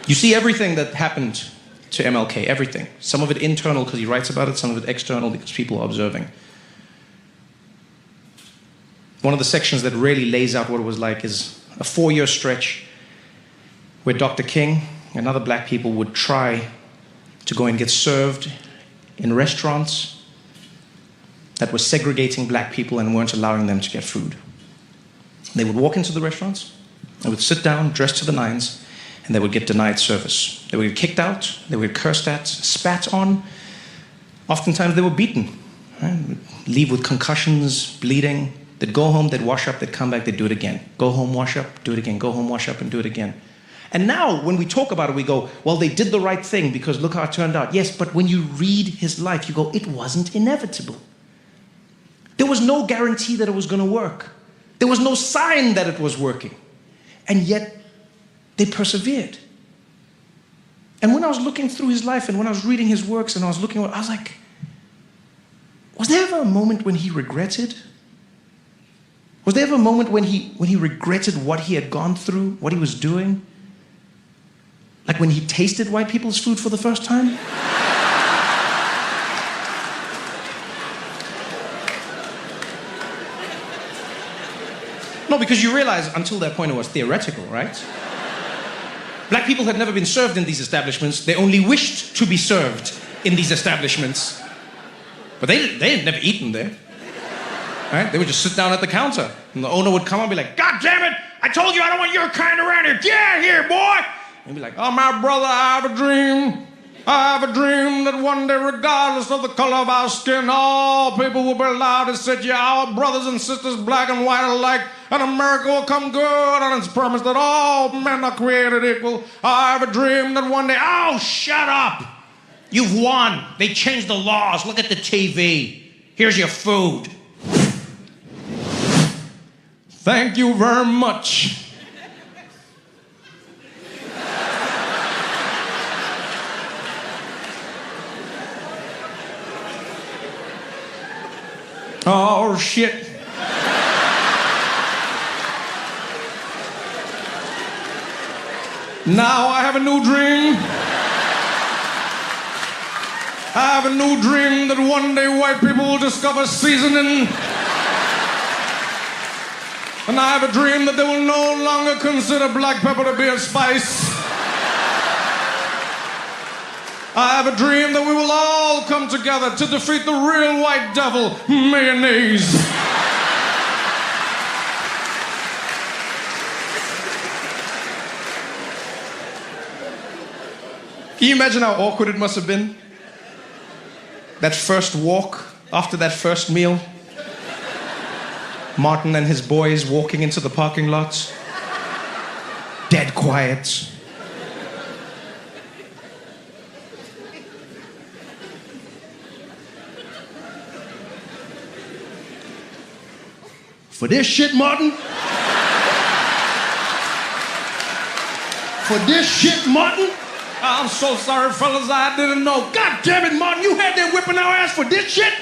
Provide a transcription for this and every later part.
You see everything that happened to MLK, everything. Some of it internal because he writes about it, some of it external because people are observing. One of the sections that really lays out what it was like is a 4-year stretch where Dr. King and other black people would try to go and get served in restaurants that were segregating black people and weren't allowing them to get food. They would walk into the restaurants, they would sit down, dressed to the nines, and they would get denied service. They would get kicked out, they would get cursed at, spat on. Oftentimes they were beaten, right? Leave with concussions, bleeding. They'd go home, they'd wash up, they'd come back, they'd do it again. Go home, wash up, do it again. Go home, wash up, and do it again. And now, when we talk about it, we go, well, they did the right thing because look how it turned out. Yes, but when you read his life, you go, it wasn't inevitable. There was no guarantee that it was going to work. There was no sign that it was working. And yet, they persevered. And when I was looking through his life and when I was reading his works and I was looking, I was like, was there ever a moment when he regretted? Was there ever a moment when he regretted what he had gone through, what he was doing? Like when he tasted white people's food for the first time? No, because you realize until that point it was theoretical, right? Black people had never been served in these establishments. They only wished to be served in these establishments. But they had never eaten there. Right? They would just sit down at the counter. And the owner would come and be like, God damn it! I told you I don't want your kind around here. Get out of here, boy! And be like, oh, my brother, I have a dream. I have a dream that one day, regardless of the color of our skin, all people will be allowed to sit here, our brothers and sisters, black and white alike, and America will come good on its promise that all men are created equal. I have a dream that one day, oh, shut up! You've won. They changed the laws. Look at the TV. Here's your food. Thank you very much. Oh, shit. Now I have a new dream. I have a new dream that one day white people will discover seasoning. And I have a dream that they will no longer consider black pepper to be a spice. I have a dream that we will all come together to defeat the real white devil, mayonnaise. Can you imagine how awkward it must have been? That first walk after that first meal. Martin and his boys walking into the parking lot. Dead quiet. For this shit, Martin? For this shit, Martin? I'm so sorry, fellas, I didn't know. God damn it, Martin, you had them whipping our ass for this shit?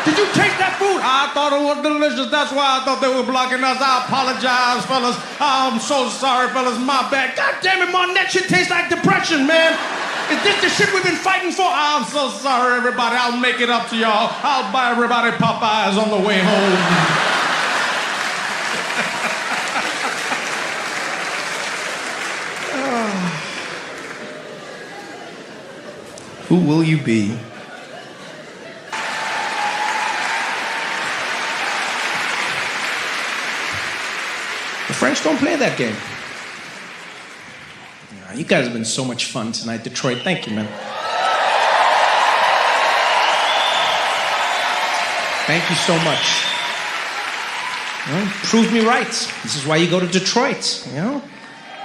Did you taste that food? I thought it was delicious. That's why I thought they were blocking us. I apologize, fellas. I'm so sorry, fellas. My bad. God damn it, Martin. That shit tastes like depression, man. Is this the shit we've been fighting for? I'm so sorry, everybody. I'll make it up to y'all. I'll buy everybody Popeyes on the way home. Who will you be? The French don't play that game. You guys have been so much fun tonight, Detroit. Thank you, man. Thank you so much. You know, proved me right. This is why you go to Detroit, you know?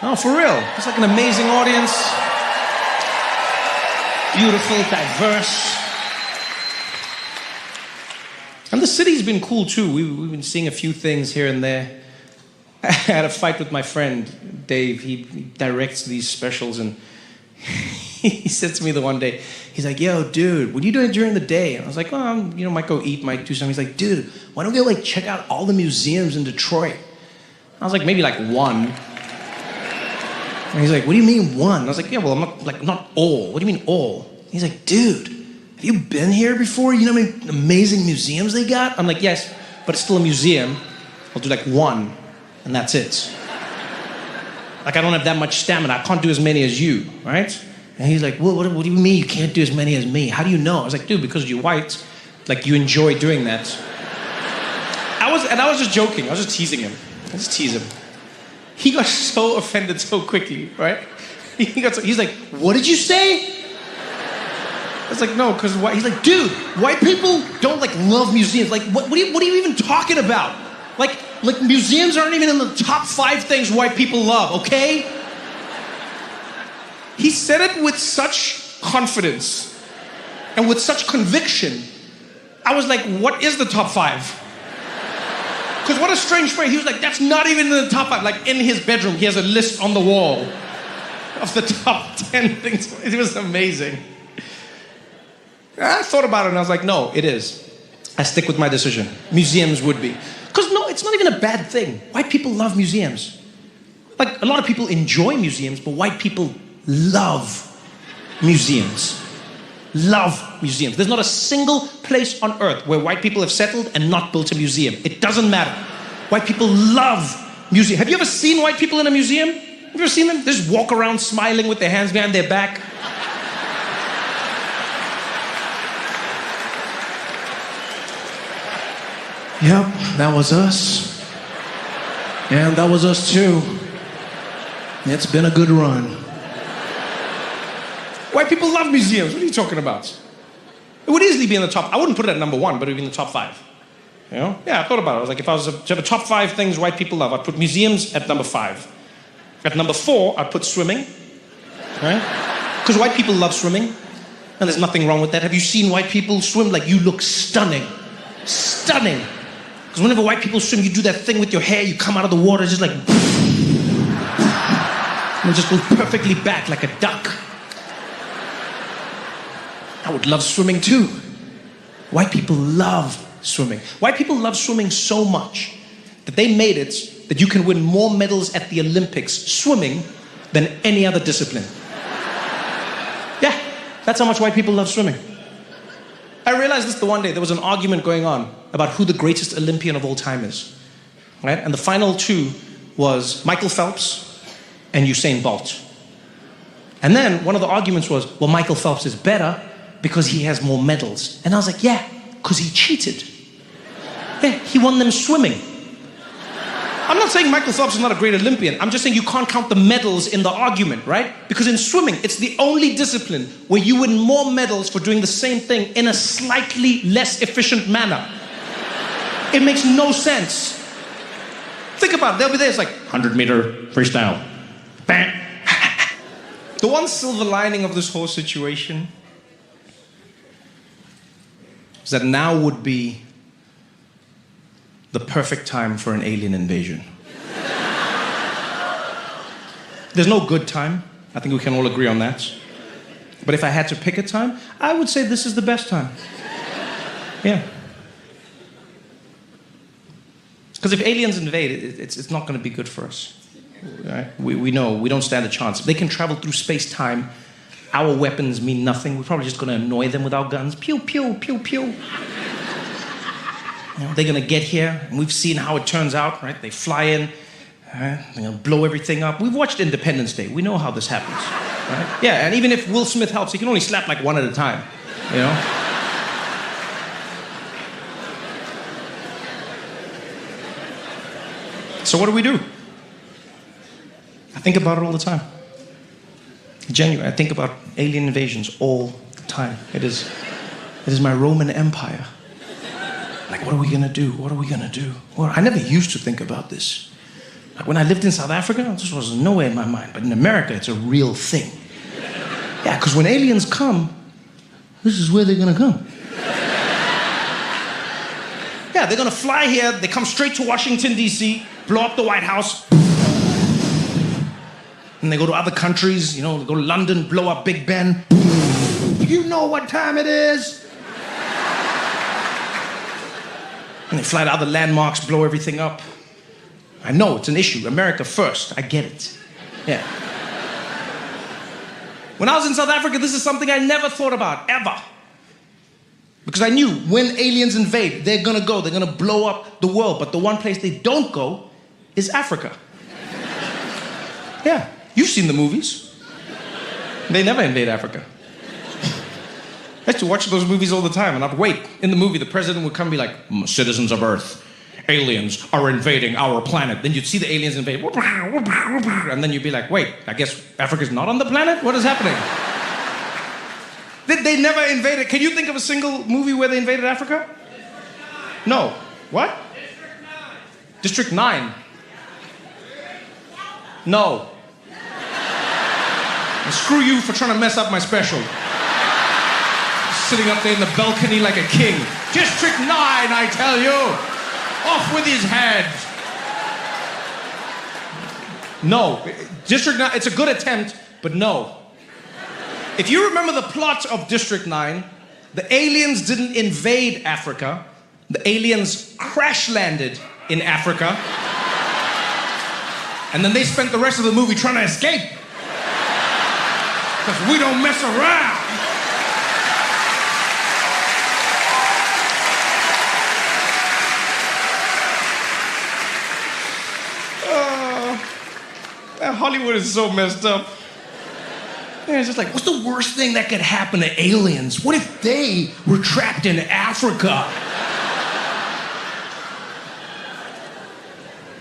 No, for real. It's like an amazing audience. Beautiful, diverse. And the city's been cool, too. We've been seeing a few things here and there. I had a fight with my friend, Dave. He directs these specials, and he said to me the one day, he's like, yo, dude, what are you doing during the day? And I was like, well, might go eat, might do something. He's like, dude, why don't we check out all the museums in Detroit? I was like, maybe one. And he's like, what do you mean one? I was like, yeah, well, I'm not all. What do you mean all? He's like, dude, have you been here before? You know how many amazing museums they got? I'm like, yes, but it's still a museum. I'll do like one, and that's it. Like, I don't have that much stamina. I can't do as many as you, right? And he's like, what do you mean you can't do as many as me? How do you know? I was like, dude, because you're white, like, you enjoy doing that. I was just joking. I was just teasing him. I just tease him. He got so offended so quickly, right? He's like, what did you say? I was like, no, because he's like, dude, white people don't like love museums. Like, what are you even talking about? Like museums aren't even in the top 5 things white people love, okay? He said it with such confidence and with such conviction. I was like, what is the top 5? Because what a strange phrase. He was like, that's not even in the top 5. Like, in his bedroom, he has a list on the wall of the top 10 things. It was amazing. I thought about it and I was like, no, it is. I stick with my decision. Museums would be. Because no, it's not even a bad thing. White people love museums. Like, a lot of people enjoy museums, but white people love museums. Love museums. There's not a single place on earth where white people have settled and not built a museum. It doesn't matter. White people love museums. Have you ever seen white people in a museum? Have you ever seen them? They just walk around smiling with their hands behind their back. Yep, that was us. And that was us too. It's been a good run. White people love museums. What are you talking about? It would easily be in the top. I wouldn't put it at number 1, but it would be in the top 5. You know? Yeah, I thought about it. I was like, if I was to have a top 5 things white people love, I'd put museums at number 5. At number 4, I'd put swimming. Right? Because white people love swimming. And there's nothing wrong with that. Have you seen white people swim? Like, you look stunning. Stunning. Because whenever white people swim, you do that thing with your hair, you come out of the water just like... and it just goes perfectly back like a duck. I would love swimming too. White people love swimming. White people love swimming so much that they made it that you can win more medals at the Olympics swimming than any other discipline. Yeah, that's how much white people love swimming. I realized this the one day. There was an argument going on about who the greatest Olympian of all time is. Right? And the final 2 was Michael Phelps and Usain Bolt. And then one of the arguments was, well, Michael Phelps is better because he has more medals. And I was like, yeah, because he cheated. Yeah, he won them swimming. I'm not saying Michael Phelps is not a great Olympian. I'm just saying you can't count the medals in the argument, right? Because in swimming, it's the only discipline where you win more medals for doing the same thing in a slightly less efficient manner. It makes no sense. Think about it. They'll be there. It's like 100-meter freestyle. Bam. The one silver lining of this whole situation is that now would be the perfect time for an alien invasion. There's no good time. I think we can all agree on that. But if I had to pick a time, I would say this is the best time. Yeah. Because if aliens invade, it's not going to be good for us. Right? We know we don't stand a chance. They can travel through space-time. Our weapons mean nothing. We're probably just going to annoy them with our guns. Pew, pew, pew, pew. You know, they're going to get here, and we've seen how it turns out, right? They fly in, they're going to blow everything up. We've watched Independence Day. We know how this happens, right? Yeah, and even if Will Smith helps, he can only slap like one at a time, you know? So what do? I think about it all the time. Genuinely, I think about alien invasions all the time. It is my Roman Empire. Like, what are we gonna do? What are we gonna do? Well, I never used to think about this. Like, when I lived in South Africa, this was nowhere in my mind. But in America, it's a real thing. Yeah, because when aliens come, this is where they're gonna come. Yeah, they're gonna fly here. They come straight to Washington, D.C., blow up the White House. And they go to other countries, you know, they go to London, blow up Big Ben. You know what time it is? And they fly to other landmarks, blow everything up. I know, it's an issue. America first. I get it. Yeah. When I was in South Africa, this is something I never thought about, ever. Because I knew when aliens invade, they're gonna blow up the world. But the one place they don't go is Africa. Yeah, you've seen the movies. They never invade Africa. I used to watch those movies all the time, and I'd wait. In the movie, the president would come and be like, citizens of Earth, aliens are invading our planet. Then you'd see the aliens invade. And then you'd be like, wait, I guess Africa's not on the planet? What is happening? They never invaded. Can you think of a single movie where they invaded Africa? District 9. No. What? District 9. No. And screw you for trying to mess up my special. Sitting up there in the balcony like a king. District 9, I tell you. Off with his head. No. District 9, it's a good attempt, but no. If you remember the plot of District 9, the aliens didn't invade Africa. The aliens crash landed in Africa. And then they spent the rest of the movie trying to escape. Because we don't mess around. Hollywood is so messed up. And it's just like, what's the worst thing that could happen to aliens? What if they were trapped in Africa?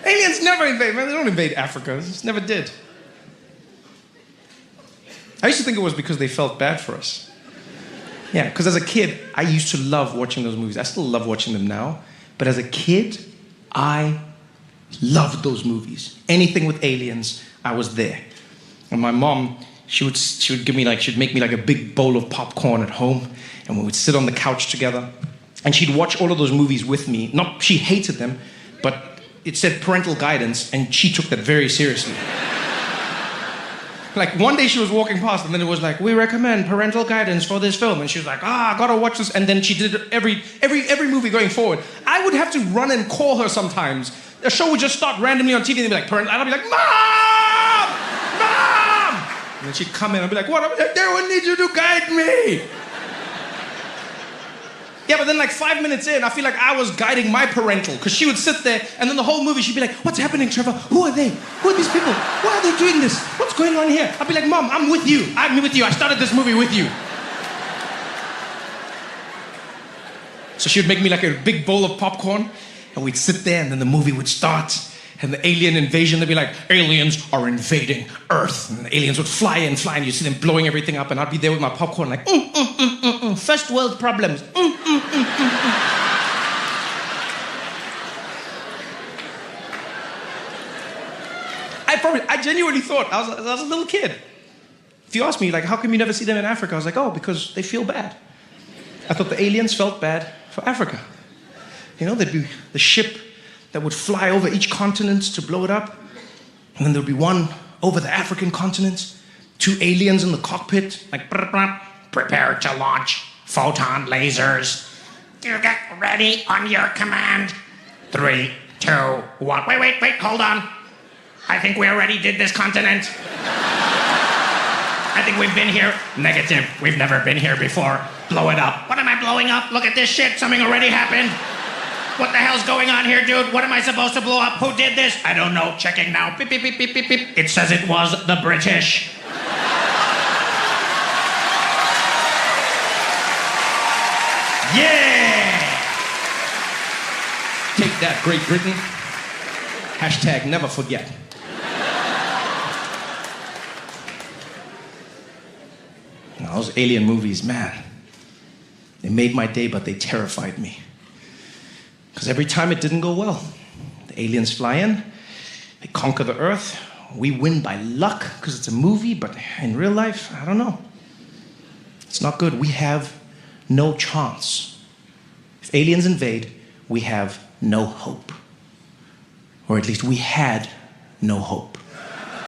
Aliens never invade, man. They don't invade Africa. They just never did. I used to think it was because they felt bad for us. Yeah, because as a kid, I used to love watching those movies. I still love watching them now. But as a kid, I loved those movies. Anything with aliens, I was there. And my mom, she would give me she'd make me like a big bowl of popcorn at home, and we would sit on the couch together, and she'd watch all of those movies with me. Not, she hated them, but it said parental guidance, and she took that very seriously. Like one day she was walking past, and then it was like, we recommend parental guidance for this film, and she was like, I gotta watch this, and then she did it every movie going forward. I would have to run and call her sometimes. The show would just start randomly on TV, and they'd be like, and I'd be like, Mom! Mom! And then she'd come in and I'd be like, what? I'd be like, Darren needs you to guide me. Yeah, but then like 5 minutes in, I feel like I was guiding my parental, because she would sit there, and then the whole movie she'd be like, what's happening, Trevor? Who are they? Who are these people? Why are they doing this? What's going on here? I'd be like, Mom, I'm with you. I'm with you. I started this movie with you. So she would make me like a big bowl of popcorn, and we'd sit there, and then the movie would start, and the alien invasion, they'd be like, aliens are invading Earth. And the aliens would fly in, and you'd see them blowing everything up, and I'd be there with my popcorn like, first world problems. I genuinely thought, I was a little kid. If you ask me, like, how come you never see them in Africa? I was like, oh, because they feel bad. I thought the aliens felt bad for Africa. You know, there'd be the ship that would fly over each continent to blow it up. And then there'd be one over the African continent, 2 aliens in the cockpit, like, prepare to launch photon lasers. Do you get ready on your command? 3, 2, 1. Wait, hold on. I think we already did this continent. I think we've been here. Negative, we've never been here before. Blow it up. What am I blowing up? Look at this shit, something already happened. What the hell's going on here, dude? What am I supposed to blow up? Who did this? I don't know. Checking now. Beep, beep, beep, beep, beep, beep. It says it was the British. Yeah! Take that, Great Britain. Hashtag never forget. Now, those alien movies, man, they made my day, but they terrified me. Because every time it didn't go well. The aliens fly in, they conquer the Earth. We win by luck, because it's a movie, but in real life, I don't know. It's not good. We have no chance. If aliens invade, we have no hope. Or at least we had no hope.